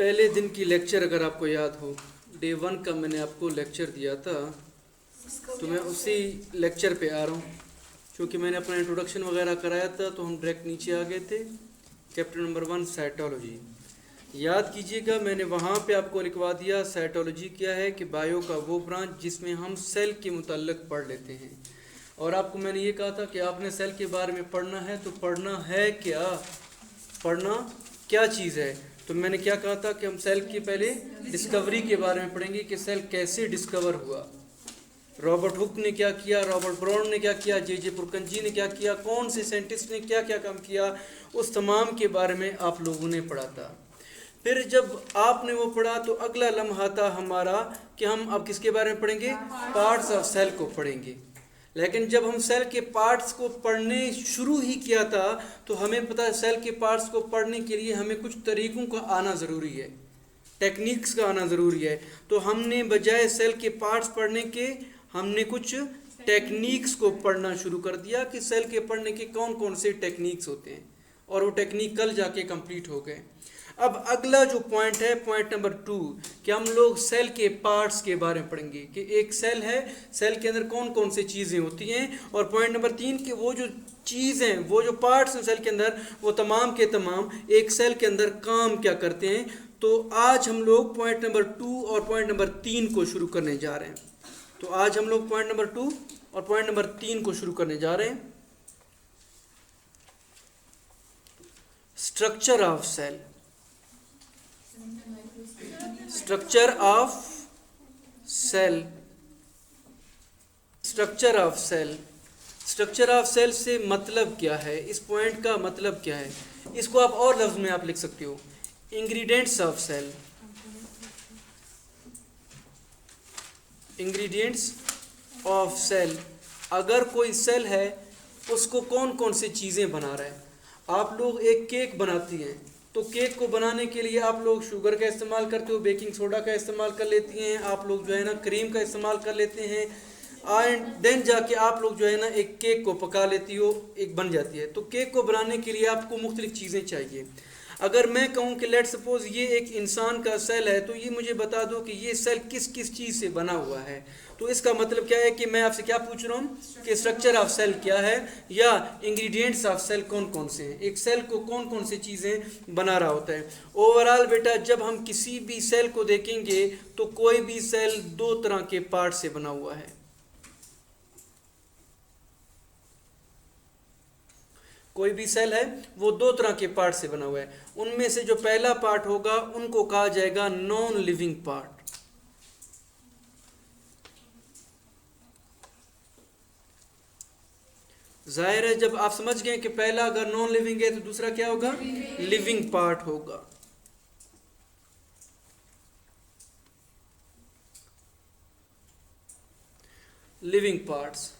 पहले दिन की लेक्चर अगर आपको याद हो, डे 1 का मैंने आपको लेक्चर दिया था, तो मैं उसी लेक्चर पे आ रहा हूँ। क्योंकि मैंने अपना इंट्रोडक्शन वगैरह कराया था तो हम डायरेक्ट नीचे आ गए थे। Chapter number 1 cytology. याद कीजिएगा, मैंने वहाँ पे आपको लिखवा दिया साइटोलॉजी क्या है कि बायो का वो ब्रांच जिसमें हम सेल के मुताल्लिक पढ़ लेते हैं। और आपको मैंने ये कहा था कि आपने सेल के बारे में पढ़ना है, तो पढ़ना है क्या, पढ़ना क्या चीज़ है। तो मैंने क्या कहा था कि हम सेल की पहले डिस्कवरी के बारे में पढ़ेंगे कि सेल कैसे डिस्कवर हुआ, रॉबर्ट हुक ने क्या किया, रॉबर्ट ब्राउन ने क्या किया, जे पुरकंजी ने क्या किया, कौन से साइंटिस्ट ने क्या क्या काम किया, उस तमाम के बारे में आप लोगों ने पढ़ा था। फिर जब आपने वो पढ़ा तो अगला लम्हा था हमारा कि हम अब किसके बारे में पढ़ेंगे, पार्ट्स ऑफ सेल को पढ़ेंगे। लेकिन जब हम सेल के पार्ट्स को पढ़ने शुरू ही किया था तो हमें पता है सेल के पार्ट्स को पढ़ने के लिए हमें कुछ तरीक़ों का आना ज़रूरी है, टेक्निक्स का आना ज़रूरी है। तो हमने बजाय सेल के पार्ट्स पढ़ने के हमने कुछ टेक्निक्स को पढ़ना शुरू कर दिया कि सेल के पढ़ने के कौन कौन से टेक्निक्स होते हैं, और वो टेक्निक कल जाके कंप्लीट हो गए। अब अगला जो पॉइंट है, पॉइंट नंबर 2, कि हम लोग सेल के पार्ट्स के बारे में पढ़ेंगे कि एक सेल है, सेल के अंदर कौन कौन सी चीज़ें होती हैं। और पॉइंट नंबर 3 कि वो जो चीज़ें, वो जो पार्ट्स हैं सेल के अंदर, वो तमाम के तमाम एक सेल के अंदर काम क्या करते हैं। तो आज हम लोग पॉइंट नंबर 2 और पॉइंट नंबर 3 को शुरू करने जा रहे हैं। तो आज हम लोग पॉइंट नंबर 2 और पॉइंट नंबर 3 को शुरू करने जा रहे हैं। Structure of cell, structure of cell, structure of cell. Structure of cell से मतलब क्या है, इस पॉइंट का मतलब क्या है, इसको आप और लफ्ज़ में आप लिख सकते हो, ingredients of cell. Ingredients of cell, अगर कोई सेल है उसको कौन कौन सी चीज़ें बना रहा है। आप लोग एक केक बनाती हैं, तो केक को बनाने के लिए आप लोग शुगर का इस्तेमाल करते हो, बेकिंग सोडा का इस्तेमाल कर लेती हैं, आप लोग जो है ना क्रीम का इस्तेमाल कर लेते हैं, एंड देन जाके आप लोग जो है ना एक केक को पका लेती हो, एक बन जाती है। तो केक को बनाने के लिए आपको मुख्तलिफ चीज़ें चाहिए। अगर मैं कहूँ कि लेट सपोज ये एक इंसान का सेल है, तो ये मुझे बता दो कि ये सेल किस किस चीज़ से बना हुआ है। तो इसका मतलब क्या है कि मैं आपसे क्या पूछ रहा हूँ कि स्ट्रक्चर ऑफ सेल क्या है, या इंग्रेडिएंट्स ऑफ सेल कौन कौन से हैं, एक सेल को कौन कौन सी चीज़ें बना रहा होता है। ओवरऑल बेटा, जब हम किसी भी सेल को देखेंगे तो कोई भी सेल 2 तरह के पार्ट से बना हुआ है। कोई भी सेल है वो 2 तरह के पार्ट से बना हुआ है। उनमें से जो पहला पार्ट होगा उनको कहा जाएगा नॉन लिविंग पार्ट। जाहिर है जब आप समझ गए कि पहला अगर नॉन लिविंग है तो दूसरा क्या होगा, लिविंग पार्ट होगा। Living parts.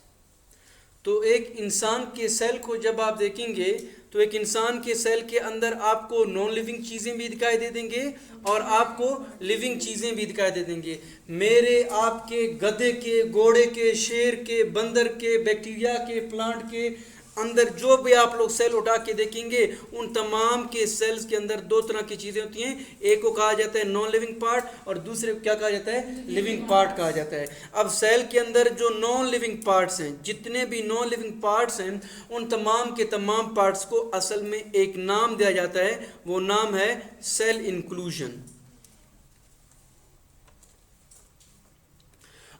तो एक इंसान के सेल को जब आप देखेंगे तो एक इंसान के सेल के अंदर आपको नॉन लिविंग चीज़ें भी दिखाई दे देंगे और आपको लिविंग चीज़ें भी दिखाई दे देंगे। मेरे, आपके, गधे के, घोड़े के, शेर के, बंदर के, बैक्टीरिया के, प्लांट के अंदर जो भी आप लोग सेल उठा के देखेंगे, उन तमाम के सेल्स के अंदर 2 तरह की चीज़ें होती हैं। एक को कहा जाता है नॉन लिविंग पार्ट और दूसरे को क्या कहा जाता है, लिविंग पार्ट कहा जाता है। अब सेल के अंदर जो नॉन लिविंग पार्ट्स हैं, जितने भी नॉन लिविंग पार्ट्स हैं, उन तमाम के तमाम पार्ट्स को असल में एक नाम दिया जाता है, वो नाम है सेल इंक्लूजन।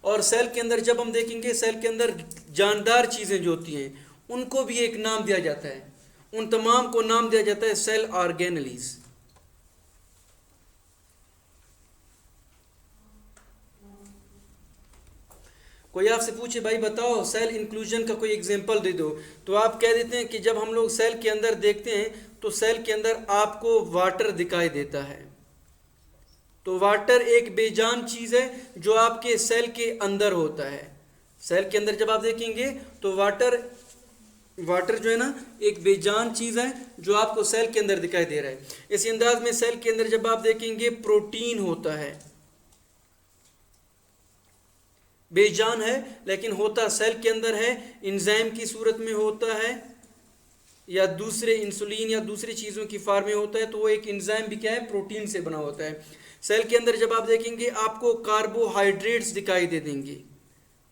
और सेल के अंदर जब हम देखेंगे, सेल के अंदर जानदार चीज़ें जो होती हैं उनको भी एक नाम दिया जाता है, उन तमाम को नाम दिया जाता है सेल ऑर्गेनेलीज। कोई आपसे पूछे भाई बताओ सेल इंक्लूजन का कोई एग्जांपल दे दो, तो आप कह देते हैं कि जब हम लोग सेल के अंदर देखते हैं तो सेल के अंदर आपको वाटर दिखाई देता है। तो वाटर एक बेजान चीज़ है जो आपके सेल के अंदर होता है। सेल के अंदर जब आप देखेंगे तो वाटर जो है ना एक बेजान चीज़ है जो आपको सेल के अंदर दिखाई दे रहा है। इसी अंदाज में सेल के अंदर जब आप देखेंगे प्रोटीन होता है, बेजान है लेकिन होता सेल के अंदर है, एंजाइम की सूरत में होता है, या दूसरे इंसुलिन या दूसरी चीज़ों की फॉर्म में होता है, तो वो एक एंजाइम भी क्या है, प्रोटीन से बना होता है। सेल के अंदर जब आप देखेंगे आपको कार्बोहाइड्रेट्स दिखाई दे देंगे,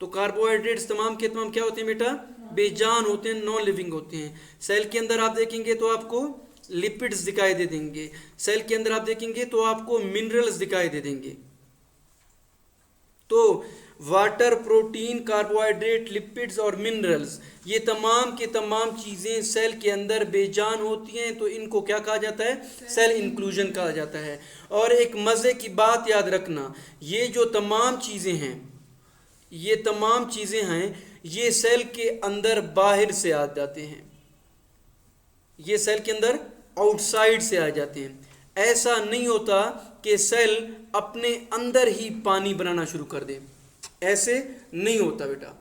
तो कार्बोहाइड्रेट्स तमाम के तमाम क्या होते हैं बेटा, बेजान होते हैं, नॉन लिविंग होते हैं। सेल के अंदर आप देखेंगे तो आपको लिपिड्स दिखाई दे देंगे, सेल के अंदर आप देखेंगे तो आपको मिनरल्स दिखाई दे देंगे। तो वाटर, प्रोटीन, कार्बोहाइड्रेट, लिपिड्स और मिनरल्स, ये तमाम के तमाम चीज़ें सेल के अंदर बेजान होती हैं, तो इनको क्या कहा जाता है, सेल इंक्लूजन कहा जाता है। और एक मज़े की बात याद रखना, ये जो तमाम चीज़ें हैं, ये तमाम चीज़ें हैं, ये सेल के अंदर बाहर से आ जाते हैं, ये सेल के अंदर आउटसाइड से आ जाते हैं। ऐसा नहीं होता कि सेल अपने अंदर ही पानी बनाना शुरू कर दे, ऐसे नहीं होता बेटा,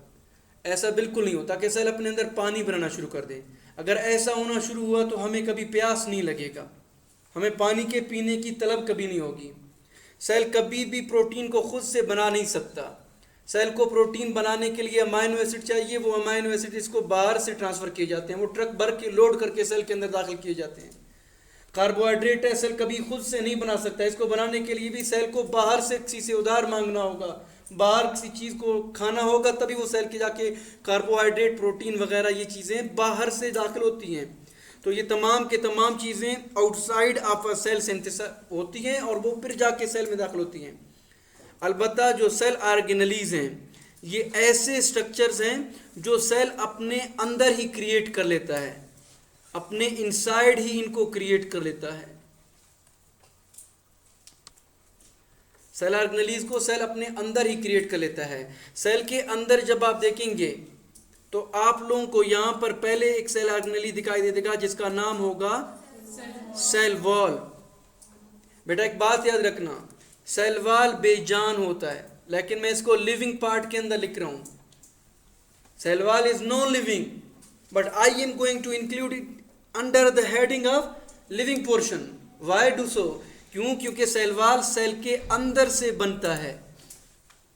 ऐसा बिल्कुल नहीं होता कि सेल अपने अंदर पानी बनाना शुरू कर दे। अगर ऐसा होना शुरू हुआ तो हमें कभी प्यास नहीं लगेगा, हमें पानी के पीने की तलब कभी नहीं होगी। सेल कभी भी प्रोटीन को खुद से बना नहीं सकता, सेल को प्रोटीन बनाने के लिए अमाइनो एसिड चाहिए, वो अमाइनो एसिड इसको बाहर से ट्रांसफ़र किए जाते हैं, वो ट्रक भर के लोड करके सेल के अंदर दाखिल किए जाते हैं। कार्बोहाइड्रेट है, सेल कभी खुद से नहीं बना सकता, इसको बनाने के लिए भी सेल को बाहर से किसी से उधार मांगना होगा, बाहर किसी चीज़ को खाना होगा, तभी वो सेल के जाके कार्बोहाइड्रेट, प्रोटीन वगैरह ये चीज़ें बाहर से दाखिल होती हैं। तो ये तमाम के तमाम चीज़ें outside of a cell synthesis होती हैं और वो फिर जाके सेल में दाखिल होती हैं। अलबत्ता जो सेल ऑर्गेनेलीज हैं, ये ऐसे स्ट्रक्चर्स हैं जो सेल अपने अंदर ही क्रिएट कर लेता है, अपने इनसाइड ही इनको क्रिएट कर लेता है। सेल ऑर्गेनेलीज को सेल अपने अंदर ही क्रिएट कर लेता है। सेल के अंदर जब आप देखेंगे तो आप लोगों को यहाँ पर पहले एक सेल ऑर्गेनेली दिखाई दे देगा जिसका नाम होगा सेल वॉल। बेटा एक बात याद रखना, सेल वॉल बेजान होता है, लेकिन मैं इसको लिविंग पार्ट के अंदर लिख रहा हूँ। Cell wall is non living, but I am going to include it under the heading of living portion. Why do so? क्यों? क्योंकि सेल वॉल सेल के अंदर से बनता है,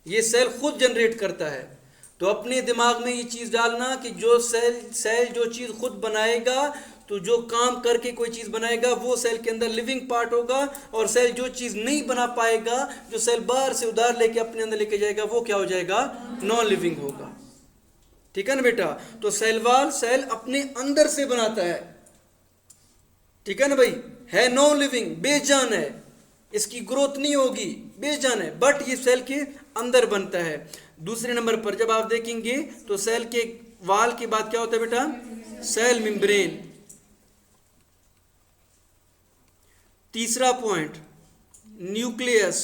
ये सेल खुद जनरेट करता है। तो अपने दिमाग में ये चीज़ डालना कि जो सेल जो चीज़ खुद बनाएगा, तो जो काम करके कोई चीज़ बनाएगा वो सेल के अंदर लिविंग पार्ट होगा, और सेल जो चीज़ नहीं बना पाएगा, जो सेल बाहर से उधार लेके अपने अंदर लेके जाएगा, वो क्या हो जाएगा? नॉन लिविंग होगा। ठीक है ना बेटा? तो सेल वॉल सेल अपने अंदर से बनाता है, ठीक है ना भाई? है नॉन लिविंग, बेजान है, इसकी ग्रोथ नहीं होगी, बेजान है, बट ये सेल के अंदर बनता है। दूसरे नंबर पर जब आप देखेंगे तो सेल के वाल के बाद क्या होता है बेटा? Cell membrane. तीसरा पॉइंट न्यूक्लियस।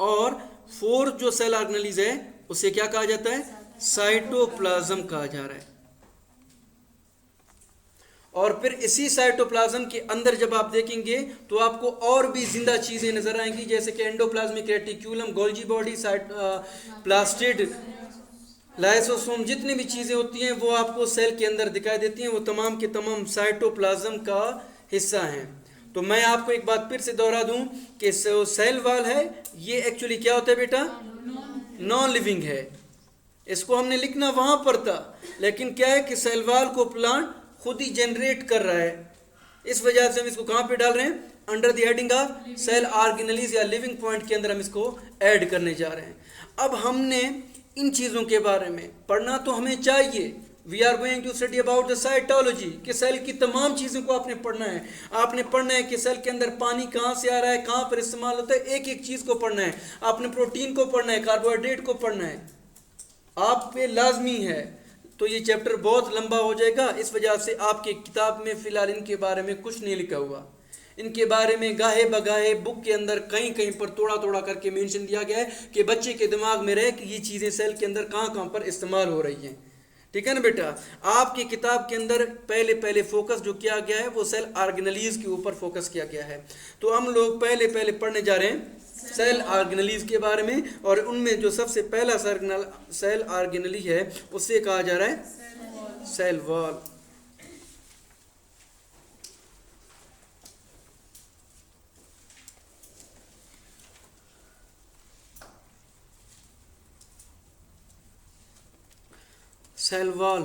और फोर्थ जो सेल ऑर्गेनेलीज है उसे क्या कहा जाता है? साइटोप्लाज्म कहा जा रहा है। और फिर इसी साइटोप्लाज्म के अंदर जब आप देखेंगे तो आपको और भी जिंदा चीजें नजर आएंगी, जैसे कि endoplasmic reticulum, Golgi body, plastid, lysosome, जितनी भी चीजें होती हैं वो आपको सेल के अंदर दिखाई देती हैं, वो तमाम के तमाम साइटोप्लाज्म का हिस्सा हैं। तो मैं आपको एक बात फिर से दोहरा दूं कि सेल वॉल है, ये एक्चुअली क्या होता है बेटा? नॉन लिविंग है। इसको हमने लिखना वहां पर था, लेकिन क्या है कि सेल वॉल को प्लांट खुद ही जनरेट कर रहा है, इस वजह से हम इसको कहां पे डाल रहे हैं? Under the heading of cell organelles या लिविंग पॉइंट के अंदर हम इसको ऐड करने जा रहे हैं। अब हमने इन चीज़ों के बारे में पढ़ना तो हमें चाहिए। We are going to study about the cytology, कि सेल की तमाम चीज़ों को आपने पढ़ना है। आपने पढ़ना है कि सेल के अंदर पानी कहाँ से आ रहा है, कहाँ पर इस्तेमाल होता है, एक एक चीज़ को पढ़ना है। आपने प्रोटीन को पढ़ना है, कार्बोहाइड्रेट को पढ़ना है, आप पे लाजमी है। तो ये चैप्टर बहुत लंबा हो जाएगा, इस वजह से आपकी किताब में फ़िलहाल इनके बारे में कुछ नहीं लिखा हुआ। इनके बारे में गाहे बगाहे बुक के अंदर कहीं कहीं पर थोड़ा थोड़ा करके मेंशन दिया गया है कि बच्चे के दिमाग में रहे कि ये चीज़ें सेल के अंदर कहाँ कहाँ पर इस्तेमाल हो रही हैं। ठीक है ना बेटा? आपकी किताब के अंदर पहले फोकस जो किया गया है वो सेल ऑर्गेनेलीज के ऊपर फोकस किया गया है। तो हम लोग पहले पढ़ने जा रहे हैं सेल ऑर्गेनेलीज के बारे में, और उनमें जो सबसे पहला सेल ऑर्गेनेली है उसे कहा जा रहा है सेल वॉल। सेल वॉल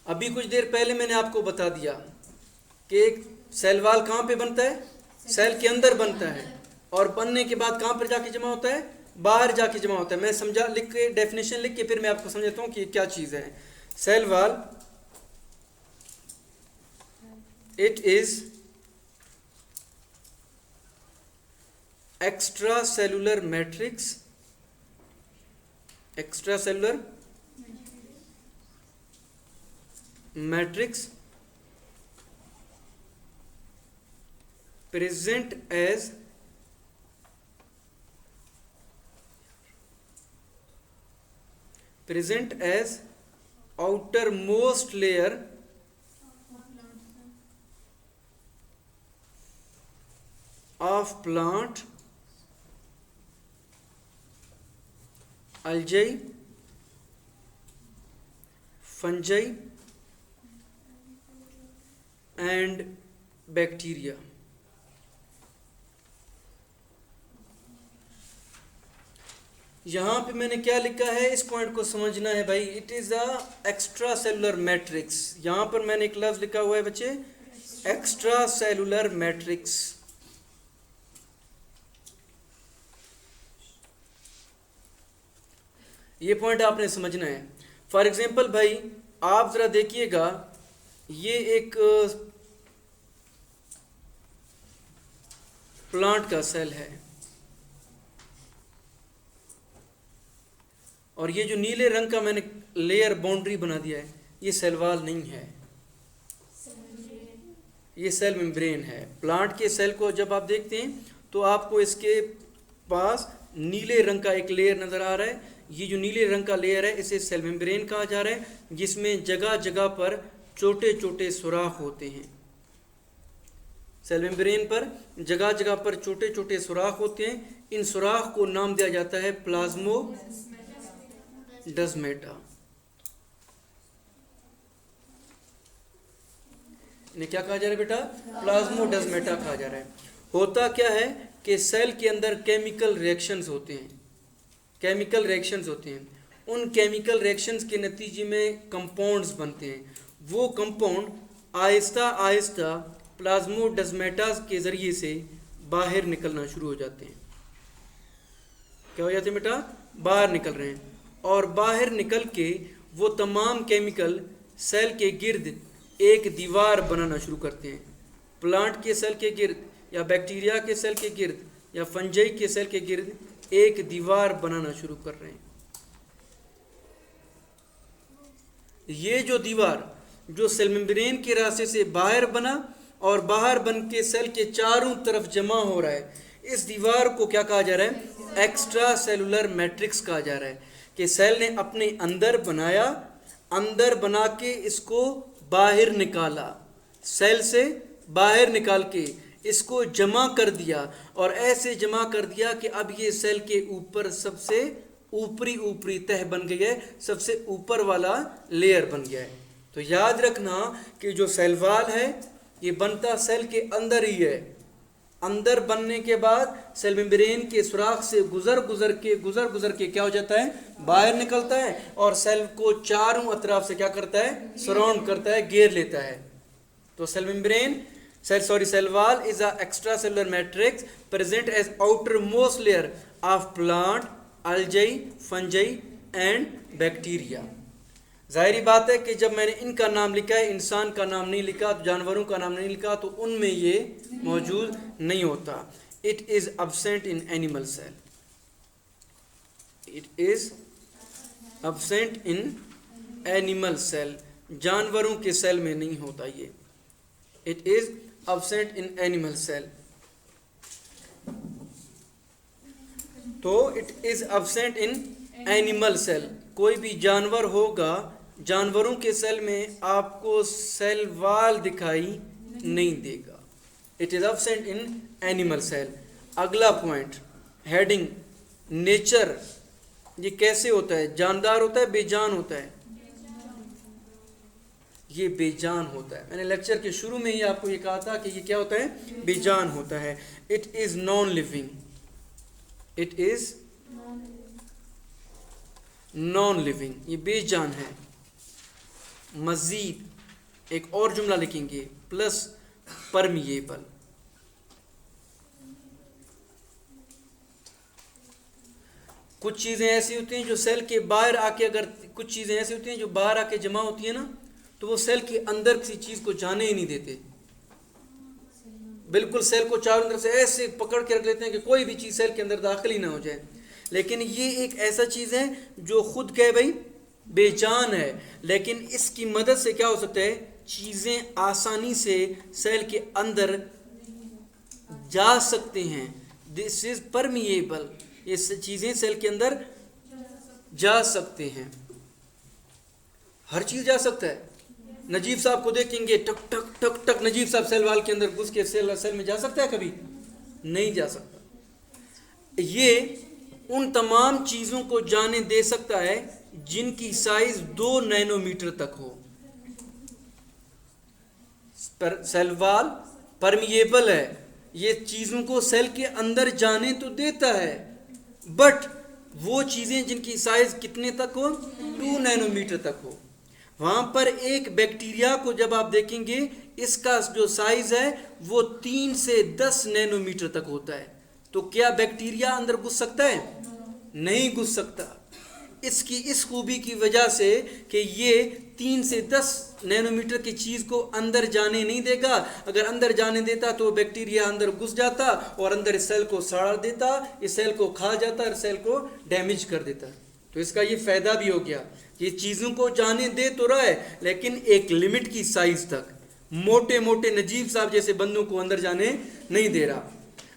अभी कुछ देर पहले मैंने आपको बता दिया कि एक सेल वाल कहाँ पे बनता है, सेल के अंदर बनता है, और बनने के बाद कहाँ पर जाके जमा होता है, बाहर जाके जमा होता है। मैं समझा लिख के, डेफिनेशन लिख के फिर मैं आपको समझाता हूँ कि क्या चीज़ है। Cell wall, it is extra cellular matrix, extra cellular matrix present as outermost layer of plant algae, fungi and bacteria। यहाँ पे मैंने क्या लिखा है, इस पॉइंट को समझना है भाई। It is a extra cellular matrix. यहाँ पर मैंने एक लफ्ज लिखा हुआ है बच्चे, एक्स्ट्रा सेलुलर मैट्रिक्स। ये पॉइंट आपने समझना है। फॉर एग्जाम्पल भाई, आप जरा देखिएगा, ये एक प्लांट का सेल है, और ये जो नीले रंग का मैंने लेयर बाउंड्री बना दिया है, ये सेल वाल नहीं है, ये सेल मेम्ब्रेन है। प्लांट के सेल को जब आप देखते हैं तो आपको इसके पास नीले रंग का एक लेयर नज़र आ रहा है। ये जो नीले रंग का लेयर है, इसे सेल मेम्ब्रेन कहा जा रहा है, जिसमें जगह जगह पर छोटे छोटे सुराख होते हैं। सेल मेम्ब्रेन पर जगह जगह पर छोटे छोटे सुराख होते हैं। इन सुराख को नाम दिया जाता है प्लाज्मोडेस्माटा। इन्हें क्या कहा जा रहा है बेटा, प्लाज्मोडेस्माटा कहा जा रहा है। होता क्या है कि सेल के अंदर केमिकल रिएक्शंस होते हैं, केमिकल रिएक्शंस होते हैं। उन केमिकल रिएक्शंस के नतीजे में कंपाउंड्स बनते हैं। वो कंपाउंड आहिस्ता आहिस्ता प्लाज्मोडेस्माटा के ज़रिए से बाहर निकलना शुरू हो जाते हैं। क्या हो जाते हैं बेटा, बाहर निकल रहे हैं, और बाहर निकल के वो तमाम केमिकल सेल के गिर्द एक दीवार बनाना शुरू करते हैं। प्लांट के सेल के गिर्द, या बैक्टीरिया के सेल के गिर्द, या फंजाई के सेल के गिर्द एक दीवार बनाना शुरू कर रहे हैं। ये जो दीवार जो सेल मेम्ब्रेन के रास्ते से बाहर बना और बाहर बन के सेल के चारों तरफ जमा हो रहा है, इस दीवार को क्या कहा जा रहा है, एक्स्ट्रा सेलुलर मैट्रिक्स कहा जा रहा है। कि सेल ने अपने अंदर बनाया, अंदर बना के इसको बाहर निकाला, सेल से बाहर निकाल के इसको जमा कर दिया, और ऐसे जमा कर दिया कि अब ये सेल के ऊपर सबसे ऊपरी तह बन गई है, सबसे ऊपर वाला लेयर बन गया है। तो याद रखना कि जो सेल वाल है ये बनता सेल के अंदर ही है। अंदर बनने के बाद सेल मेम्ब्रेन के सुराख से गुजर के क्या हो जाता है, बाहर निकलता है, और सेल को चारों अतराफ से क्या करता है, सराउंड करता है, घेर लेता है। तो cell membrane cell wall is a extracellular matrix present as outermost layer of plant, algae, fungi and bacteria। जाहिर बात है कि जब मैंने इनका नाम लिखा है, इंसान का नाम नहीं लिखा, जानवरों का नाम नहीं लिखा, तो उनमें ये मौजूद नहीं होता। It is absent in animal cell, it is absent in animal cell, जानवरों के सेल में नहीं होता ये। It is absent in animal cell। तो it is absent in animal cell। कोई भी जानवर होगा, जानवरों के सेल में आपको सेल वाल दिखाई नहीं देगा। It is absent in animal cell। अगला पॉइंट, हेडिंग, नेचर। ये कैसे होता है, जानदार होता है, बेजान होता है? ये बेजान होता है। मैंने लेक्चर के शुरू में ही आपको ये कहा था कि ये क्या होता है, बेजान होता है। It is non living, it is non living, ये बेजान है। मजीद एक और जुमला लिखेंगे, प्लस परमिएबल। कुछ चीज़ें ऐसी होती हैं जो सेल के बाहर आके, अगर कुछ चीज़ें ऐसी होती हैं जो बाहर आके जमा होती है ना, तो वो सेल के अंदर किसी चीज़ को जाने ही नहीं देते, बिल्कुल सेल को चारों तरफ से ऐसे पकड़ के रख लेते हैं कि कोई भी चीज़ सेल के अंदर दाखिल ही ना हो जाए। लेकिन ये एक ऐसा चीज़ है जो खुद के भाई बेजान है, लेकिन इसकी मदद से क्या हो सकता है, चीज़ें आसानी से सेल के अंदर जा सकते हैं। दिस इज परमिएबल, ये चीज़ें सेल के अंदर जा सकते हैं, हर चीज़ जा सकता है। नजीब साहब को देखेंगे, टक टक टक टक नजीब साहब सेल वाल के अंदर घुस के सेल में जा सकता है, कभी नहीं जा सकता। ये उन तमाम चीज़ों को जाने दे सकता है जिनकी साइज 2 नैनोमीटर तक हो। सेल वाल परमिएबल है, ये चीज़ों को सेल के अंदर जाने तो देता है, बट वो चीज़ें जिनकी साइज कितने तक हो, 2 नैनोमीटर तक हो। वहाँ पर एक बैक्टीरिया को जब आप देखेंगे, इसका जो साइज है वो 3 से 10 नैनोमीटर तक होता है। तो क्या बैक्टीरिया अंदर घुस सकता है? नहीं घुस सकता। इसकी इस खूबी की वजह से कि ये 3 से 10 नैनोमीटर की चीज़ को अंदर जाने नहीं देगा। अगर अंदर जाने देता तो बैक्टीरिया अंदर घुस जाता और अंदर इस सेल को सड़ा देता, इस सेल को खा जाता और सेल को डैमेज कर देता। तो इसका ये फ़ायदा भी हो गया, ये चीज़ों को जाने दे तो रहा है लेकिन एक लिमिट की साइज़ तक। मोटे मोटे नजीब साहब जैसे बंदों को अंदर जाने नहीं दे रहा।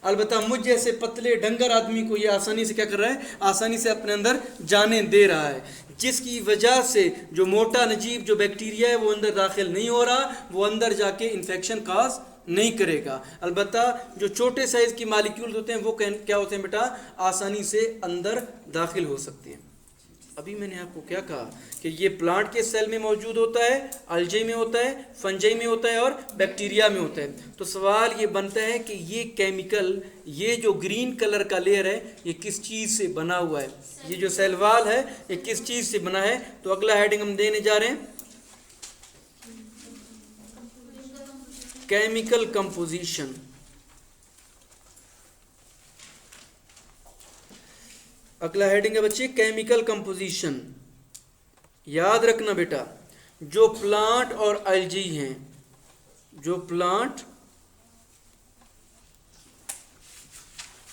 अलबत्ता मुझ जैसे पतले डंगर आदमी को ये आसानी से क्या कर रहा है, आसानी से अपने अंदर जाने दे रहा है, जिसकी वजह से जो मोटा नजीब जो बैक्टीरिया है वो अंदर दाखिल नहीं हो रहा, वो अंदर जाके इन्फेक्शन काज नहीं करेगा। अलबत्ता जो छोटे साइज़ की मालिक्यूल्स होते हैं वो क्या होते हैं बेटा, आसानी से अंदर दाखिल हो सकते हैं। अभी मैंने आपको क्या कहा कि ये प्लांट के सेल में मौजूद होता है, अल्जे में होता है, फंजाई में होता है और बैक्टीरिया में होता है। तो सवाल ये बनता है कि ये केमिकल, ये जो ग्रीन कलर का लेयर है, ये किस चीज़ से बना हुआ है, ये जो सेल वाल है ये किस चीज़ से बना है। तो अगला हेडिंग हम देने जा रहे हैं केमिकल कंपोजिशन। अगला हेडिंग है बच्चे केमिकल कंपोजिशन। याद रखना बेटा, जो प्लांट और अल्जी हैं, जो प्लांट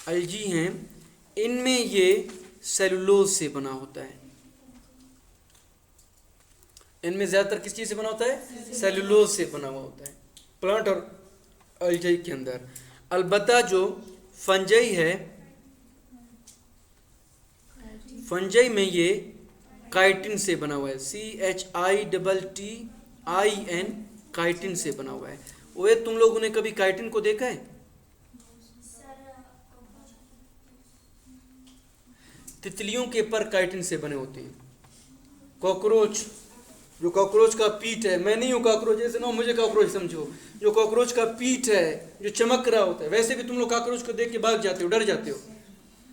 अल्जी हैं, इनमें ये सेलुलोज से बना होता है। इनमें ज़्यादातर किस चीज़ से बना होता है? सेलुलोज से बना हुआ होता है प्लांट और अल्जी के अंदर। अलबत्ता जो फंजाई है, फंजाई में ये काइटिन से बना हुआ है, CHITTIN, काइटिन से बना हुआ है। वो तुम लोगों ने कभी काइटिन को देखा है? तितलियों के पर काइटिन से बने होते हैं। कॉकरोच, जो कॉकरोच का पीठ है, मैं नहीं हूँ कॉकरोच, जैसे ना मुझे कॉकरोच समझो, जो कॉकरोच का पीठ है जो चमक रहा होता है, वैसे भी तुम लोग कॉकरोच को देख के भाग जाते हो, डर जाते हो।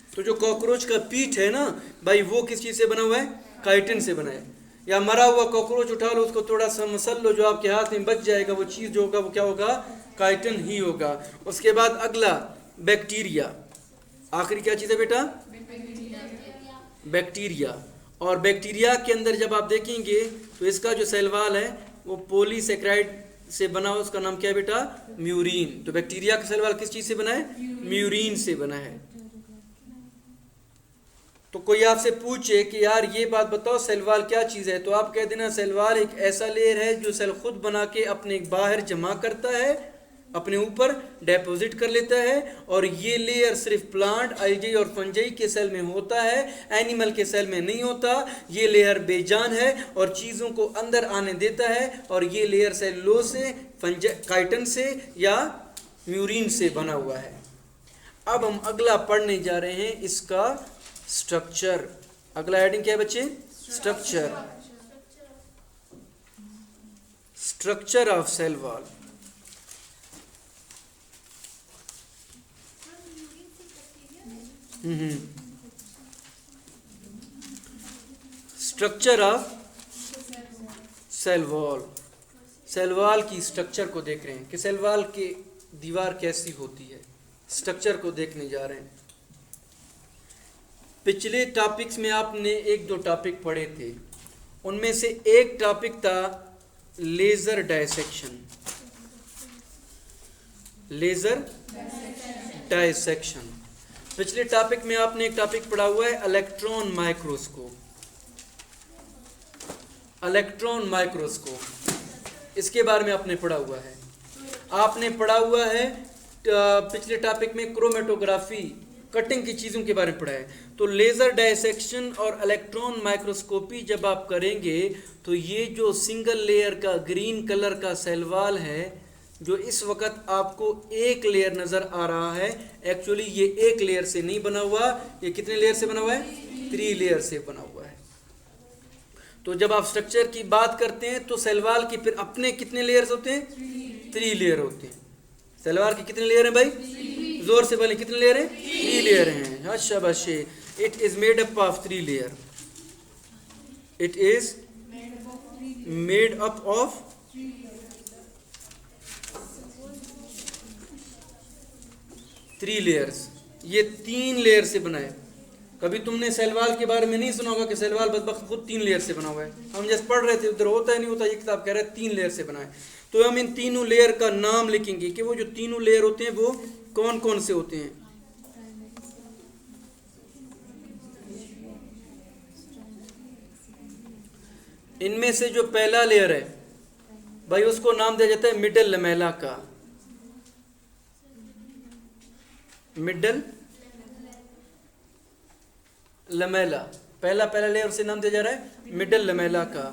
तो जो कॉकरोच का पीठ है ना भाई, वो किस चीज़ से बना हुआ है? काइटिन से बना है। या मरा हुआ कॉकरोच उठा लो, उसको थोड़ा सा मसल लो, जो आपके हाथ में बच जाएगा, वो चीज़ जो होगा वो क्या होगा? काइटिन ही होगा। उसके बाद अगला बैक्टीरिया, आखिरी क्या चीज़ है बेटा? बैक्टीरिया। और बैक्टीरिया के अंदर जब आप देखेंगे तो इसका जो सेल वाल है वो पॉलीसेक्राइड से बना हो, उसका नाम क्या है बेटा? म्यूरीन। तो बैक्टीरिया का सेल वाल किस चीज़ से बना है? म्यूरीन से बना है। तो कोई आपसे पूछे कि यार ये बात बताओ सेल वाल क्या चीज़ है, तो आप कह देना सेल वाल एक ऐसा लेयर है जो सेल खुद बना के अपने बाहर जमा करता है, अपने ऊपर डिपॉजिट कर लेता है। और ये लेयर सिर्फ प्लांट, अल्जी और फंजाई के सेल में होता है, एनिमल के सेल में नहीं होता। ये लेयर बेजान है और चीज़ों को अंदर आने देता है। और ये लेयर सेलुलोज से, काइटिन से या म्यूरीन से बना हुआ है। अब हम अगला पढ़ने जा रहे हैं इसका स्ट्रक्चर। अगला हेडिंग क्या है बच्चे? Structure. Structure of cell wall. Structure of cell wall. Cell wall की स्ट्रक्चर को देख रहे हैं कि सेल वॉल की दीवार कैसी होती है, स्ट्रक्चर को देखने जा रहे हैं। पिछले टॉपिक्स में आपने एक दो टॉपिक पढ़े थे, उनमें से एक टॉपिक था लेज़र डायसेक्शन। Laser dissection. पिछले टॉपिक में आपने एक टॉपिक पढ़ा हुआ है इलेक्ट्रॉन माइक्रोस्कोप। इलेक्ट्रॉन माइक्रोस्कोप, इसके बारे में आपने पढ़ा हुआ है। आपने पढ़ा हुआ है पिछले टॉपिक में क्रोमेटोग्राफी, कटिंग की चीज़ों के बारे में पढ़ा है। तो लेज़र डायसेक्शन और इलेक्ट्रॉन माइक्रोस्कोपी जब आप करेंगे तो ये जो सिंगल लेयर का ग्रीन कलर का सेल वॉल है, जो इस वक्त आपको एक लेयर नज़र आ रहा है, एक्चुअली ये एक लेयर से नहीं बना हुआ, ये कितने लेयर से बना हुआ है? 3 लेयर से बना हुआ है। तो जब आप स्ट्रक्चर की बात करते हैं तो सेल वॉल की फिर अपने कितने लेयर्स होते हैं? 3 लेयर होते हैं। सेल वॉल की कितने लेयर हैं भाई? जोर से बोलें, कितने लेयर हैं? 3 लेयर हैं। अच्छा बच्चे, it is made up of 3 layer. It is made up of 3 layers. ये 3 लेयर से बना है। कभी तुमने सेल वॉल के बारे में नहीं सुना होगा कि सेल वॉल बदबख्त खुद 3 लेयर से बना हुआ है। हम जैसे पढ़ रहे थे उधर होता है नहीं होता, ये किताब कह रहा है 3 लेयर से बना है। तो हम इन तीनों लेयर का नाम लिखेंगे कि वो जो तीनों लेयर होते हैं वो कौन कौन से होते हैं। इनमें से जो पहला लेयर है भाई, उसको नाम दिया जाता है मिडल लमेला का। मिडल लमेला, पहला लेयर उसे नाम दिया जा रहा है मिडल लमेला का।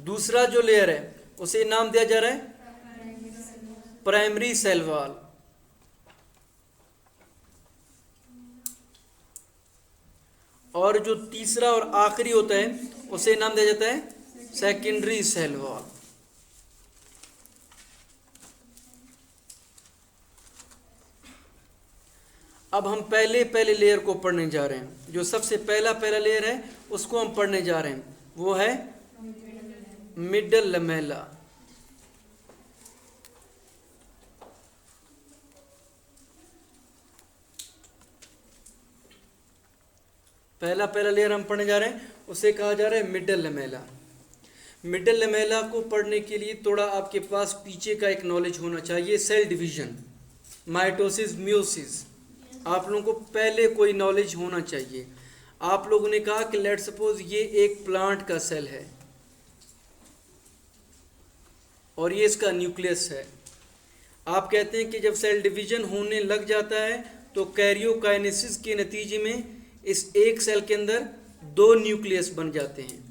दूसरा जो लेयर है उसे नाम दिया जा रहा है प्राइमरी सेल वॉल। और जो तीसरा और आखिरी होता है उसे नाम दिया जाता है सेकेंडरी सेल वॉल। अब हम पहले लेयर को पढ़ने जा रहे हैं। जो सबसे पहला लेयर है उसको हम पढ़ने जा रहे हैं, वो है मिडल लमेला। पहला लेयर हम पढ़ने जा रहे हैं, उसे कहा जा रहा है मिडल लमेला। मिडल लमेला को पढ़ने के लिए थोड़ा आपके पास पीछे का एक नॉलेज होना चाहिए। सेल डिवीजन, माइटोसिस, म्यूसिस, आप लोगों को पहले कोई नॉलेज होना चाहिए। आप लोगों ने कहा कि लेट सपोज ये एक प्लांट का सेल है और ये इसका न्यूक्लियस है। आप कहते हैं कि जब सेल डिवीजन होने लग जाता है तो कैरियोकाइनेसिस के नतीजे में इस एक सेल के अंदर 2 न्यूक्लियस बन जाते हैं।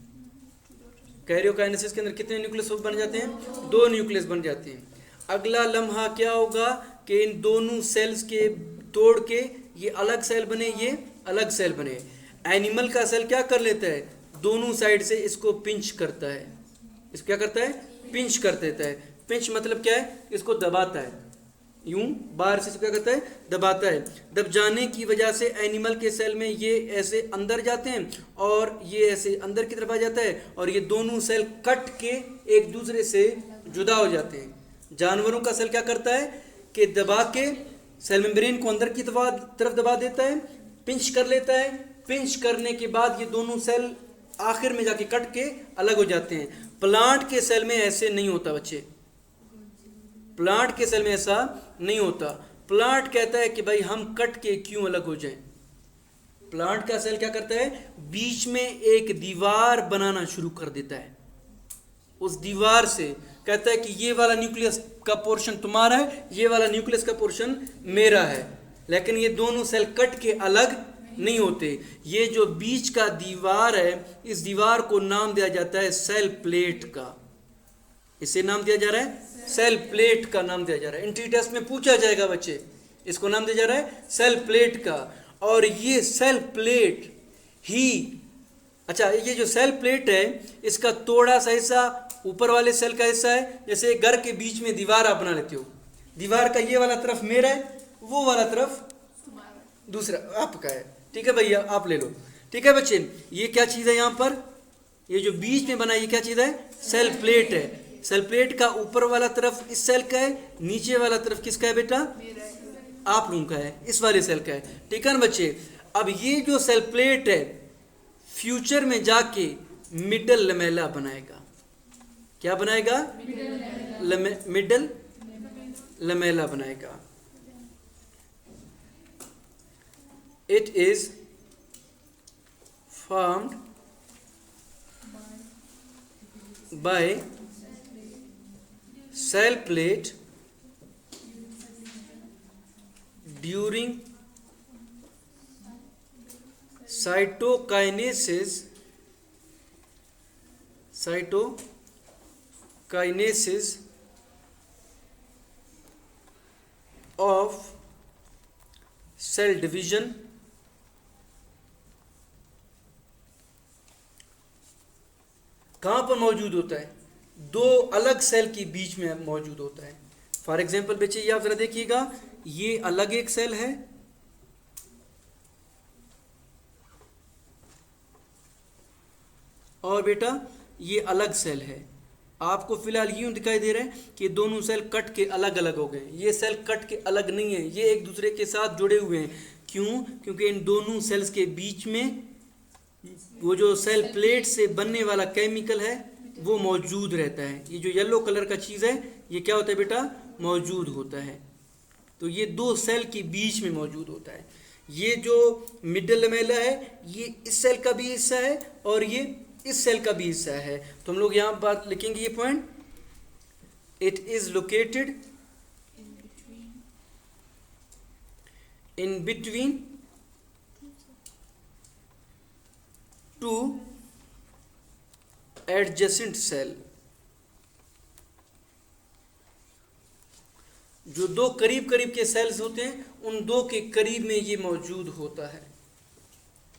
कैरियोकाइनेसिस के अंदर कितने न्यूक्लियस बन जाते हैं? 2 न्यूक्लियस बन जाते हैं। अगला लम्हा क्या होगा कि इन दोनों सेल्स के तोड़ के ये अलग सेल बने, ये अलग सेल बने। एनिमल का सेल क्या कर लेता है? दोनों साइड से इसको पिंच करता है। इसको क्या करता है? पिंच कर देता है। पिंच मतलब क्या है? इसको दबाता है, यूं बाहर से इसको क्या करता है? दबाता है। दब जाने की वजह से एनिमल के सेल में ये ऐसे अंदर जाते हैं और ये ऐसे अंदर की तरफ आ जाता है और ये दोनों सेल कट के एक दूसरे से जुदा हो जाते हैं। जानवरों का सेल क्या करता है कि दबा के सेल मेम्ब्रेन को अंदर की तरफ दबा देता है, पिंच कर लेता है। पिंच करने के बाद ये दोनों सेल आखिर में जाके कट के अलग हो जाते हैं। प्लांट के सेल में ऐसे नहीं होता बच्चे, प्लांट के सेल में ऐसा नहीं होता। प्लांट कहता है कि भाई हम कट के क्यों अलग हो जाएं। प्लांट का सेल क्या करता है? बीच में एक दीवार बनाना शुरू कर देता है। उस दीवार से कहता है कि ये वाला न्यूक्लियस का पोर्शन तुम्हारा है, ये वाला न्यूक्लियस का पोर्शन मेरा है। लेकिन ये दोनों सेल कट के अलग नहीं होते। ये जो बीच का दीवार है, इस दीवार को नाम दिया जाता है सेल प्लेट का। इसे नाम दिया जा रहा है सेल प्लेट का नाम दिया जा रहा है। एंट्री टेस्ट में पूछा जाएगा बच्चे, इसको नाम दिया जा रहा है सेल प्लेट का। और ये सेल प्लेट ही, अच्छा ये जो सेल प्लेट है इसका थोड़ा सा हिस्सा ऊपर वाले सेल का हिस्सा है। जैसे घर के बीच में दीवार आप बना लेते हो, दीवार का ये वाला तरफ मेरा है, वो वाला तरफ दूसरा आपका है। ठीक है भैया, आप ले लो। ठीक है बच्चे, ये क्या चीज़ है यहाँ पर? ये जो बीच में बना ये क्या चीज़ है? सेल प्लेट है। सेल प्लेट का ऊपर वाला तरफ इस सेल का है, नीचे वाला तरफ किसका है बेटा? आप लोगों का है, इस वाले सेल का है। ठीक है ना बच्चे? अब ये जो सेल प्लेट है फ्यूचर में जाके मिडल लमेला बनाएगा। क्या बनाएगा? मिडल लमेला बनाएगा। It is formed by cell plate during cytokinesis of cell division कहाँ पर मौजूद होता है? दो अलग सेल के बीच में मौजूद होता है। फॉर एग्जाम्पल बच्चे ये आप जरा देखिएगा, ये अलग एक सेल है और बेटा ये अलग सेल है। आपको फिलहाल यूं दिखाई दे रहा है कि दोनों सेल कट के अलग अलग हो गए। ये सेल कट के अलग नहीं है, ये एक दूसरे के साथ जुड़े हुए हैं। क्यों? क्योंकि इन दोनों सेल्स के बीच में वो जो सेल प्लेट से बनने वाला केमिकल है वो मौजूद रहता है। ये जो येलो कलर का चीज़ है ये क्या होता है बेटा? मौजूद होता है। तो ये दो सेल के बीच में मौजूद होता है। ये जो मिडल लमेला है ये इस सेल का भी हिस्सा है और ये इस सेल का भी हिस्सा है। तो हम लोग यहाँ बात लिखेंगे ये point, it is located in between two adjacent cell. जो दो करीब करीब के सेल्स होते हैं उन दो के करीब में ये मौजूद होता है।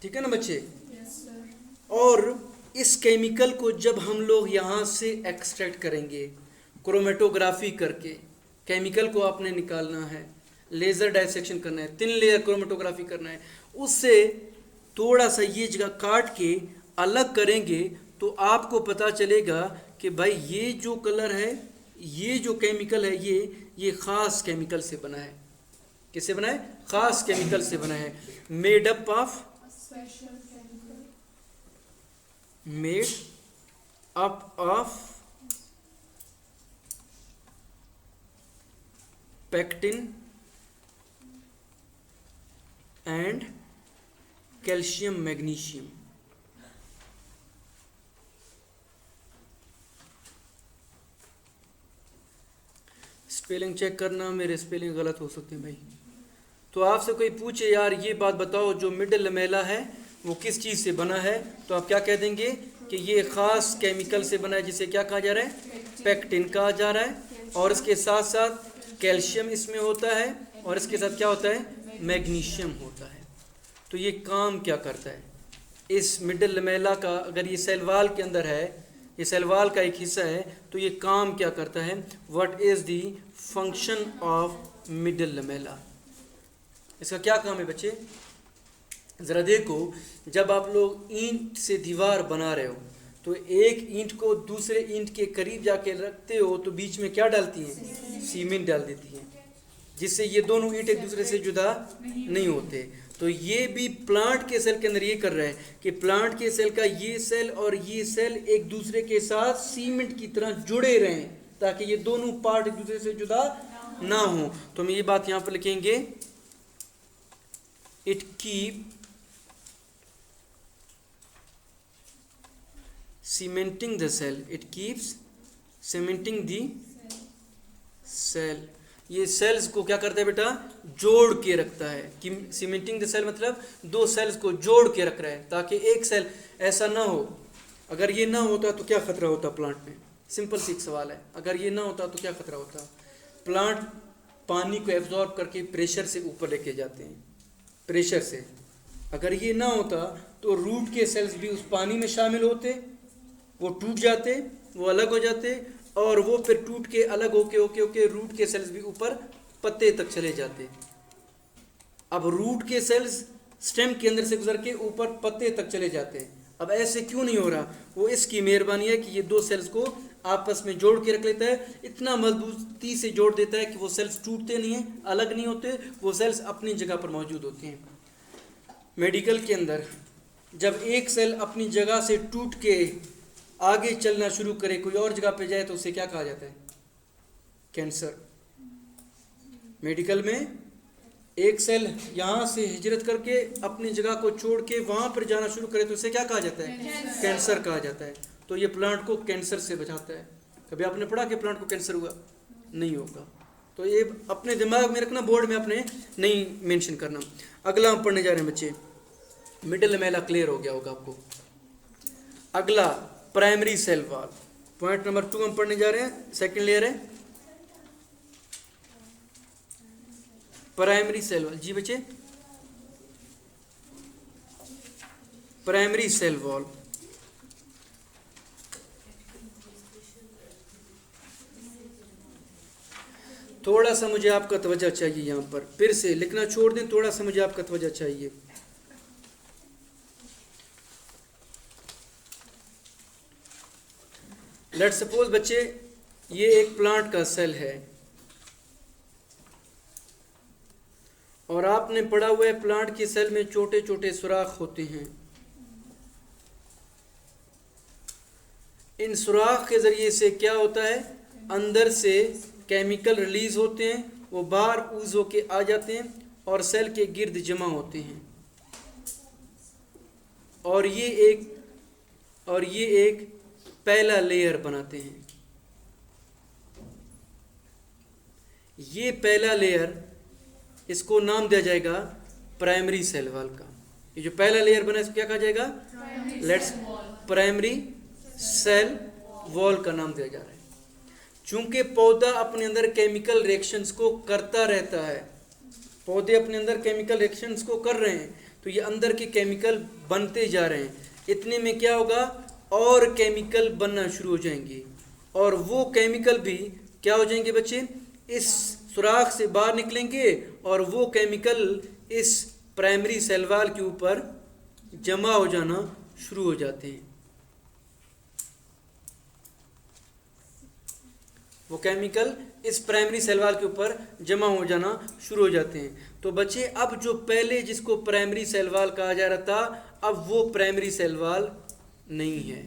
ठीक है ना बच्चे? और इस केमिकल को जब हम लोग यहाँ से एक्सट्रैक्ट करेंगे क्रोमेटोग्राफी करके, केमिकल को आपने निकालना है, लेज़र डाइसेक्शन करना है, 3 लेयर क्रोमेटोग्राफी करना है, उससे थोड़ा सा ये जगह काट के अलग करेंगे तो आपको पता चलेगा कि भाई ये जो कलर है, ये जो केमिकल है ये ख़ास केमिकल से बना है। किससे बना है? ख़ास केमिकल से बना है। Made up of pectin and calcium magnesium. Spelling check करना, मेरे स्पेलिंग गलत हो सकते हैं भाई। तो आपसे कोई पूछे यार ये बात बताओ जो मिडल लमेला है वो किस चीज़ से बना है, तो आप क्या कह देंगे कि ये ख़ास केमिकल से बना है जिसे क्या कहा जा रहा है? पेक्टिन कहा जा रहा है। और इसके साथ साथ कैल्शियम इसमें होता है और इसके साथ क्या होता है? मैग्नीशियम होता है। तो ये काम क्या करता है? इस मिडल लमेला का, अगर ये सेल वाल के अंदर है, ये सेल वाल का एक हिस्सा है, तो ये काम क्या करता है? What is the function of middle Lamela? इसका क्या काम है बच्चे? ज़रा देखो, जब आप लोग ईंट से दीवार बना रहे हो तो एक ईंट को दूसरे ईंट के करीब जाके रखते हो तो बीच में क्या डालती हैं? सीमेंट डाल देती हैं, जिससे ये दोनों ईंट एक दूसरे से जुदा नहीं होते। तो ये भी प्लांट के सेल के अंदर ये कर रहा है कि प्लांट के सेल का ये सेल और ये सेल एक दूसरे के साथ सीमेंट की तरह जुड़े रहें ताकि ये दोनों पार्ट एक दूसरे से जुदा ना हो। तो हम ये बात यहाँ पर लिखेंगे, it keep cementing the cell, it keeps cementing the cell। ये सेल्स को क्या करता है बेटा? जोड़ के रखता है। कि सीमेंटिंग द सेल मतलब दो सेल्स को जोड़ के रख रहा है ताकि एक सेल ऐसा ना हो। अगर ये ना होता तो क्या खतरा होता प्लांट में? सिंपल सी एक सवाल है, अगर ये ना होता तो क्या खतरा होता? प्लांट पानी को एब्जॉर्ब करके प्रेशर से ऊपर लेके जाते हैं, प्रेशर से। अगर ये ना होता तो रूट के सेल्स भी उस पानी में शामिल होते, वो टूट जाते, वो अलग हो जाते और वो फिर टूट के अलग होके रूट के सेल्स भी ऊपर पत्ते तक चले जाते। अब रूट के सेल्स स्टेम के अंदर से गुजर के ऊपर पत्ते तक चले जाते। अब ऐसे क्यों नहीं हो रहा? वो इसकी मेहरबानी है कि ये दो सेल्स को आपस में जोड़ के रख लेता है, इतना मजबूती से जोड़ देता है कि वो सेल्स टूटते नहीं हैं, अलग नहीं होते, वो सेल्स अपनी जगह पर मौजूद होते हैं। मेडिकल के अंदर जब एक सेल अपनी जगह से टूट के आगे चलना शुरू करे, कोई और जगह पे जाए, तो उसे क्या कहा जाता है? कैंसर। मेडिकल में एक सेल यहाँ से हिजरत करके अपनी जगह को छोड़ के वहाँ पर जाना शुरू करे तो उसे क्या कहा जाता है? कैंसर कहा जाता है। तो ये प्लांट को कैंसर से बचाता है। कभी आपने पढ़ा कि प्लांट को कैंसर हुआ? नहीं होगा। तो ये अपने दिमाग में रखना, बोर्ड में अपने नहीं मेंशन करना। अगला हम पढ़ने जा रहे हैं बच्चे, मिडिल लमेला क्लियर हो गया होगा आपको। अगला primary cell wall, point number 2 हम पढ़ने जा रहे हैं, सेकंड लेयर है प्राइमरी सेल वॉल। जी बच्चे, प्राइमरी सेल वॉल थोड़ा सा मुझे आपका तवज्जो चाहिए। यहाँ पर फिर से लिखना छोड़ दें, थोड़ा सा मुझे आपका तवज्जो चाहिए। लेट्स सपोज बच्चे ये एक प्लांट का सेल है और आपने पढ़ा हुआ है प्लांट के सेल में छोटे छोटे सुराख होते हैं। इन सुराख के जरिए से क्या होता है? अंदर से केमिकल रिलीज होते हैं, वो बाहर ऊज होके आ जाते हैं और सेल के गिर्द जमा होते हैं। और ये एक पहला लेयर बनाते हैं। ये पहला लेयर, इसको नाम दिया जाएगा प्राइमरी सेल वॉल का। ये जो पहला लेयर बना इसको क्या कहा जाएगा? लेट्स प्राइमरी सेल वॉल का नाम दिया जा रहा है। चूंकि पौधा अपने अंदर केमिकल रिएक्शंस को करता रहता है, पौधे अपने अंदर केमिकल रिएक्शंस को कर रहे हैं, तो ये अंदर के केमिकल बनते जा रहे हैं। इतने में क्या होगा? और केमिकल बनना शुरू हो जाएंगे और वो केमिकल भी क्या हो जाएंगे बच्चे? इस सुराख से बाहर निकलेंगे और वो केमिकल इस प्राइमरी सेल वॉल के ऊपर जमा हो जाना शुरू हो जाते हैं। वो केमिकल इस प्राइमरी सेल वॉल के ऊपर जमा हो जाना शुरू हो जाते हैं। तो बच्चे अब जो पहले जिसको प्राइमरी सेल वॉल कहा जा रहा था, अब वो प्राइमरी सेल वॉल नहीं है।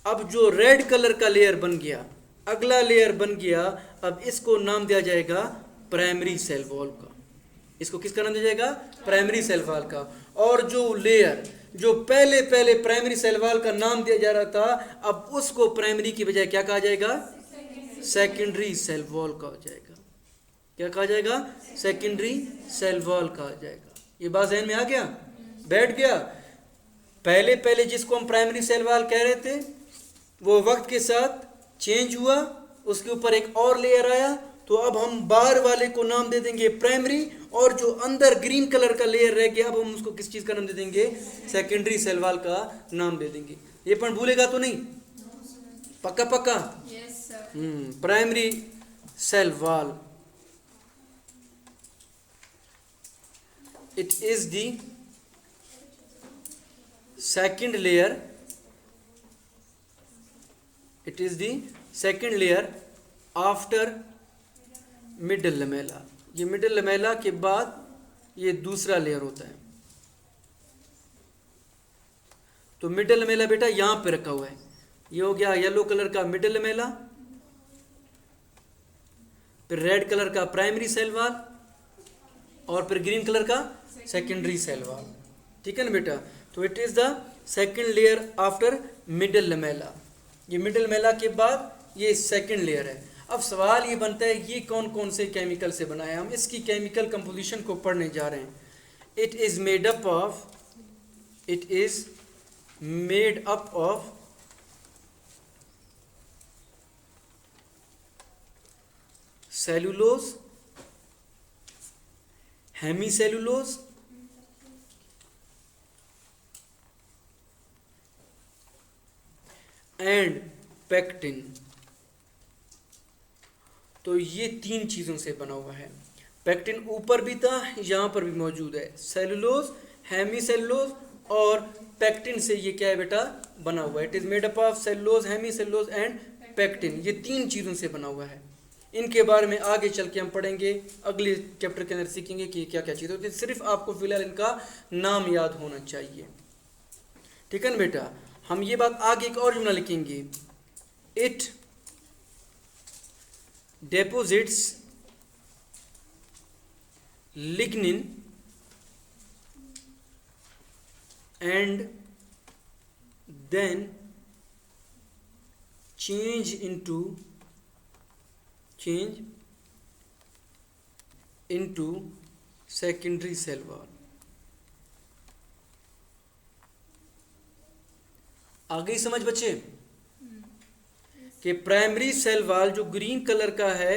अब जो रेड कलर का लेयर बन गया, अगला लेयर बन गया, अब इसको नाम दिया जाएगा प्राइमरी सेल वॉल का। इसको किसका नाम दिया जाएगा? प्राइमरी सेल वॉल का। और जो लेयर जो पहले प्राइमरी सेल वॉल का नाम दिया जा रहा था, अब उसको प्राइमरी की बजाय क्या कहा जाएगा? सेकेंडरी सेल वॉल कहा जाएगा। क्या कहा जाएगा? सेकेंडरी सेल वॉल कहा जाएगा। ये बात ज़हन में आ गया? बैठ गया? पहले जिसको हम प्राइमरी सेल वॉल कह रहे थे, वो वक्त के साथ चेंज हुआ, उसके ऊपर एक और लेयर आया, तो अब हम बाहर वाले को नाम दे देंगे प्राइमरी, और जो अंदर ग्रीन कलर का लेयर रह गया, अब हम उसको किस चीज़ का नाम दे देंगे? सेकेंडरी सेल वॉल का नाम दे देंगे। ये पण भूलेगा तो नहीं? पक्का पक्का? Primary cell wall, it is the second layer, it is the second layer after middle lamella। ये मिडिल लमेला के बाद ये दूसरा लेयर होता है। तो मिडिल लमेला बेटा यहां पे रखा हुआ है। ये हो गया येलो कलर का मिडिल लमेला, फिर रेड कलर का प्राइमरी सेल वॉल, और फिर ग्रीन कलर का सेकेंडरी सेल वॉल। ठीक है ना बेटा? तो it is the second layer after middle Lamela. ये मिडिल लमेला के बाद ये सेकेंड लेयर है। अब सवाल ये बनता है ये कौन कौन से केमिकल से बना है? हम इसकी केमिकल कंपोजिशन को पढ़ने जा रहे हैं। It is made up of cellulose, hemicellulose, and pectin. तो ये 3 चीज़ों से बना हुआ है। पेक्टिन ऊपर भी था, यहाँ पर भी मौजूद है। सेलुलोज, हेमीसेलुलोज और पैक्टिन से ये क्या है बेटा बना हुआ है। It is made up of cellulose, hemicellulose and pectin. ये 3 चीज़ों से बना हुआ है। इनके बारे में आगे चल के हम पढ़ेंगे, अगले चैप्टर के अंदर सीखेंगे कि क्या क्या चीज़ होती है। सिर्फ आपको फिलहाल इनका नाम याद होना चाहिए, ठीक है ना बेटा। हम ये बात आगे एक और जुमला लिखेंगे, it deposits lignin and then change into secondary cell wall। आ गई समझ बच्चे कि प्राइमरी सेल वॉल जो ग्रीन कलर का है,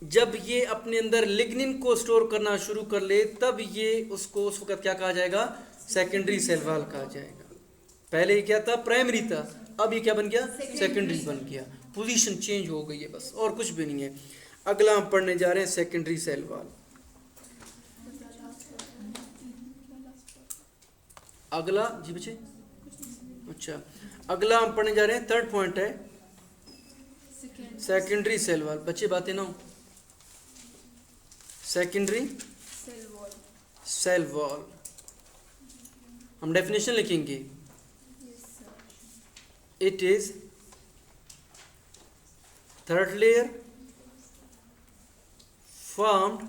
जब ये अपने अंदर लिग्निन को स्टोर करना शुरू कर ले तब ये उसको उस वक्त क्या कहा जाएगा, सेकेंडरी सेल वॉल कहा जाएगा। पहले ये क्या था, प्राइमरी था, अब ये क्या बन गया, सेकेंडरी बन गया। पोजीशन चेंज हो गई है बस, और कुछ भी नहीं है। अगला हम पढ़ने जा रहे हैं सेकेंडरी सेल वॉल। अगला जी बच्चे, अच्छा अगला हम पढ़ने जा रहे हैं, थर्ड पॉइंट है सेकेंडरी सेल वॉल। बच्चे बातें ना हो, सेकेंडरी सेल वॉल हम डेफिनेशन लिखेंगे, it is third layer formed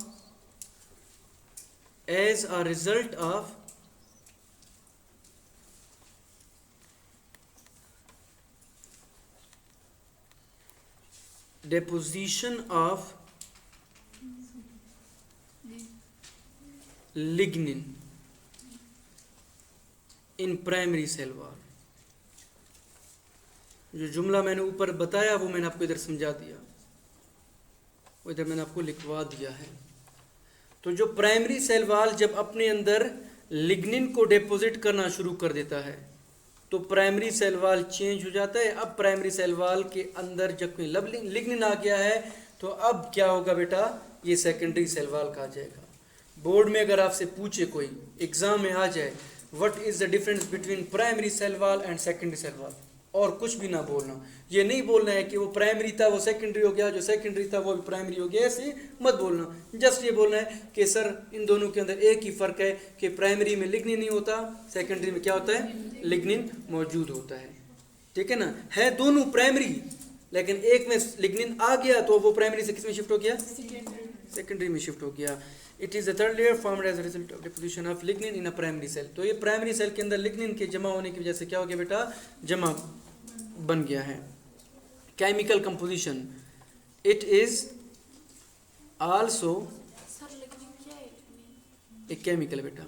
as a result of deposition of lignin in primary cell wall। जो जुमला मैंने ऊपर बताया वो मैंने आपको इधर समझा दिया, वो इधर मैंने आपको लिखवा दिया है। तो जो प्राइमरी सेल वॉल जब अपने अंदर लिग्निन को डिपॉजिट करना शुरू कर देता है तो प्राइमरी सेल वॉल चेंज हो जाता है। अब प्राइमरी सेल वॉल के अंदर जब कोई लिग्निन आ गया है तो अब क्या होगा बेटा, ये सेकेंडरी सेल वॉल कहा जाएगा। बोर्ड में अगर आपसे पूछे, कोई एग्जाम में आ जाए, what is the difference between primary cell wall and secondary cell wall, और कुछ भी ना बोलना। ये नहीं बोलना है कि वो प्राइमरी था वो सेकेंडरी हो गया, जो सेकेंडरी था वो भी प्राइमरी हो गया, ऐसे मत बोलना। जस्ट ये बोलना है कि सर इन दोनों के अंदर एक ही फ़र्क है कि प्राइमरी में लिग्निन नहीं होता, सेकेंडरी में क्या होता है, लिग्निन मौजूद होता है, ठीक है ना। है दोनों प्राइमरी, लेकिन एक में लिग्निन आ गया तो वो प्राइमरी से किस में शिफ्ट हो गया, सेकेंडरी में शिफ्ट हो गया। It is the third layer formed as a result of deposition of lignin in a primary cell. तो ये प्राइमरी सेल के अंदर लिग्निन के जमा होने की वजह से क्या हो गया बेटा, जमा बन गया है। Chemical composition, it is also एक केमिकल बेटा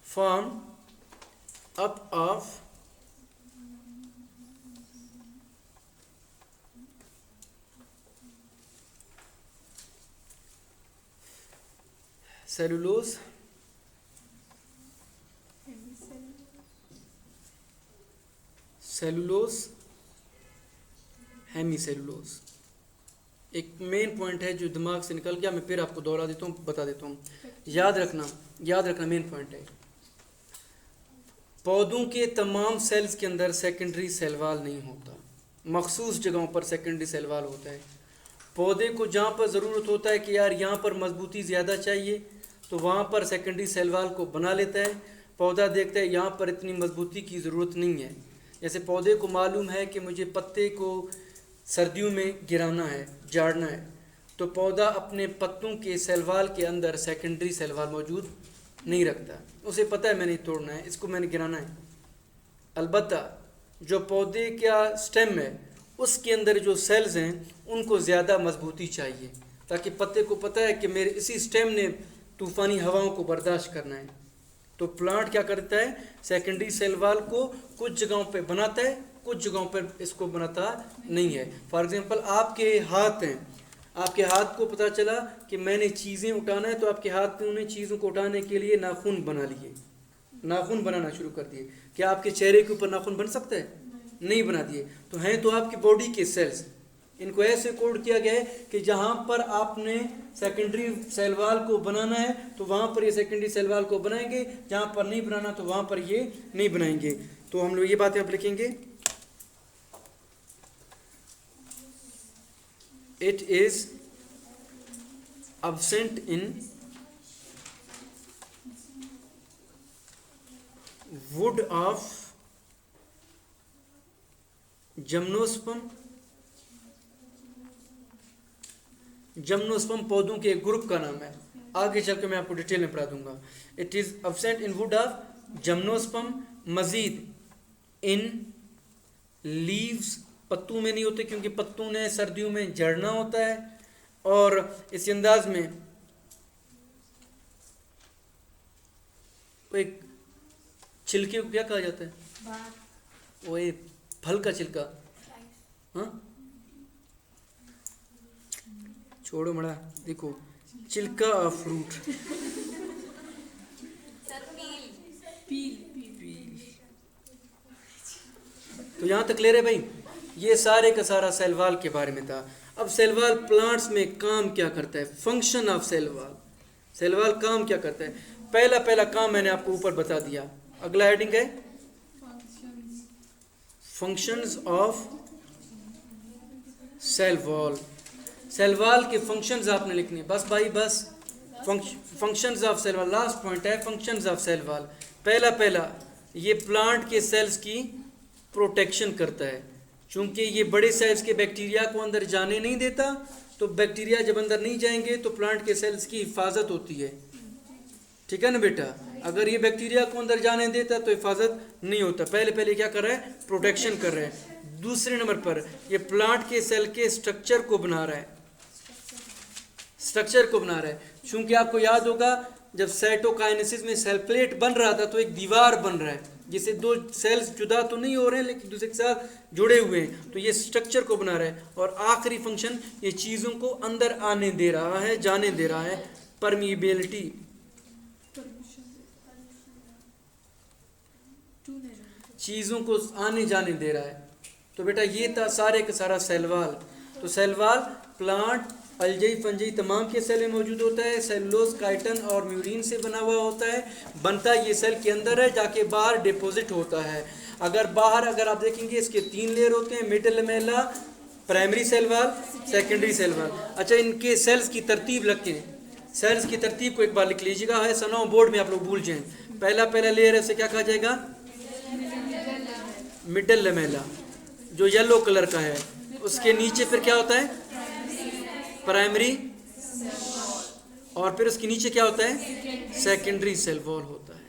form up of cellulose, hemicellulose. एक मेन पॉइंट है जो दिमाग से निकल गया, मैं फिर आपको दोहरा देता हूँ, बता देता हूँ। याद रखना मेन पॉइंट है। पौधों के तमाम सेल्स के अंदर सेकेंडरी सेल वॉल नहीं होता, मखसूस जगहों पर सेकेंडरी सेल वॉल होता है। पौधे को जहाँ पर ज़रूरत होता है कि यार यहाँ पर मजबूती ज़्यादा चाहिए तो वहाँ पर सेकेंडरी सेल वॉल को बना लेता है। पौधा देखता है यहाँ पर इतनी मजबूती की ज़रूरत नहीं है। जैसे पौधे को मालूम है कि मुझे पत्ते को सर्दियों में गिराना है, झाड़ना है, तो पौधा अपने पत्तों के सेल वॉल के अंदर सेकेंडरी सेल वॉल मौजूद नहीं रखता। उसे पता है मैंने तोड़ना है, इसको मैंने गिराना है। अलबत्ता जो पौधे का स्टेम है उसके अंदर जो सेल्स हैं उनको ज़्यादा मजबूती चाहिए, ताकि पत्ते को पता है कि मेरे इसी स्टेम ने तूफ़ानी हवाओं को बर्दाश्त करना है। तो प्लांट क्या करता है, सेकेंडरी सेल वॉल को कुछ जगहों पे बनाता है, कुछ जगहों पर इसको बनाता नहीं है। फॉर एग्जांपल आपके हाथ हैं, आपके हाथ को पता चला कि मैंने चीज़ें उठाना है, तो आपके हाथ में उन्हें चीज़ों को उठाने के लिए नाखून बना लिए, नाखून बनाना शुरू कर दिए। क्या आपके चेहरे के ऊपर नाखून बन सकता है, नहीं बना दिए। तो हैं तो आपकी बॉडी के सेल्स, इनको ऐसे कोड किया गया है कि जहाँ पर आपने सेकेंडरी सेल वॉल को बनाना है तो वहाँ पर ये सेकेंडरी सेल वॉल को बनाएंगे, जहाँ पर नहीं बनाना तो वहाँ पर ये नहीं बनाएंगे। तो हम लोग ये बातें अब लिखेंगे, it is absent in wood of gymnosperm. Gymnosperm पौधों के एक ग्रुप का नाम है, आगे चल के मैं आपको डिटेल में पढ़ा दूंगा। It is absent in wood of gymnosperm. मजीद इन लीव्स, पत्तों में नहीं होते क्योंकि पत्तों ने सर्दियों में झड़ना होता है। और इस अंदाज में एक छिलके को क्या कहा जाता है? वो एक फल का छिलका। हाँ, छोड़ो मड़ा, देखो छिलका ऑफ फ्रूट। तो यहाँ तक ले रहे भाई, ये सारे का सारा सेल वॉल के बारे में था। अब सेल वॉल प्लांट्स में काम क्या करता है, function of cell wall. Cell wall काम क्या करता है? पहला काम मैंने आपको ऊपर बता दिया। अगला हेडिंग है functions of cell wall. Cell wall के फंक्शंस आपने लिखने, बस भाई बस। Functions of cell wall, last point है फंक्शंस ऑफ सेल वॉल। पहला ये प्लांट के सेल्स की प्रोटेक्शन करता है, चूंकि ये बड़े साइज के बैक्टीरिया को अंदर जाने नहीं देता, तो बैक्टीरिया जब अंदर नहीं जाएंगे तो प्लांट के सेल्स की हिफाजत होती है। ठीक है ना बेटा? अगर ये बैक्टीरिया को अंदर जाने देता तो हिफाजत नहीं होता। पहले क्या कर रहा है? प्रोटेक्शन कर रहा है। दूसरे नंबर पर ये प्लांट के सेल के स्ट्रक्चर को बना रहा है। चूंकि आपको याद होगा जब साइटोकाइनेसिस में सेल प्लेट बन रहा था तो एक दीवार बन रहा है, जिससे दो सेल्स जुदा तो नहीं हो रहे हैं लेकिन दूसरे के साथ जुड़े हुए हैं, तो ये स्ट्रक्चर को बना रहा है। और आखिरी फंक्शन, ये चीज़ों को अंदर आने दे रहा है, जाने दे रहा है, परमिएबिलिटी। चीज़ों को आने जाने दे रहा है। तो बेटा ये था सारे का सारा सेल वॉल। तो सेल वॉल प्लांट, अलजई फंजई तमाम के सेल में मौजूद होता है। सेलुलोज, काइटिन और म्यूरिन से बना हुआ होता है। बनता ये सेल के अंदर है, जाके बाहर डिपॉजिट होता है। अगर आप देखेंगे इसके 3 लेयर होते हैं, middle lamella, primary cell wall, secondary cell wall. अच्छा, इनके सेल्स की तरतीब रखें, सेल्स की तरतीब को एक बार लिख लीजिएगा, है सनाओ बोर्ड में आप लोग भूल जाएं। पहला लेयर है, उसे क्या कहा जाएगा? मिडल लैमेला, जो येलो कलर का है। उसके नीचे फिर क्या होता है? प्राइमरी, और फिर उसके नीचे क्या होता है? सेकेंडरी सेल वॉल होता है।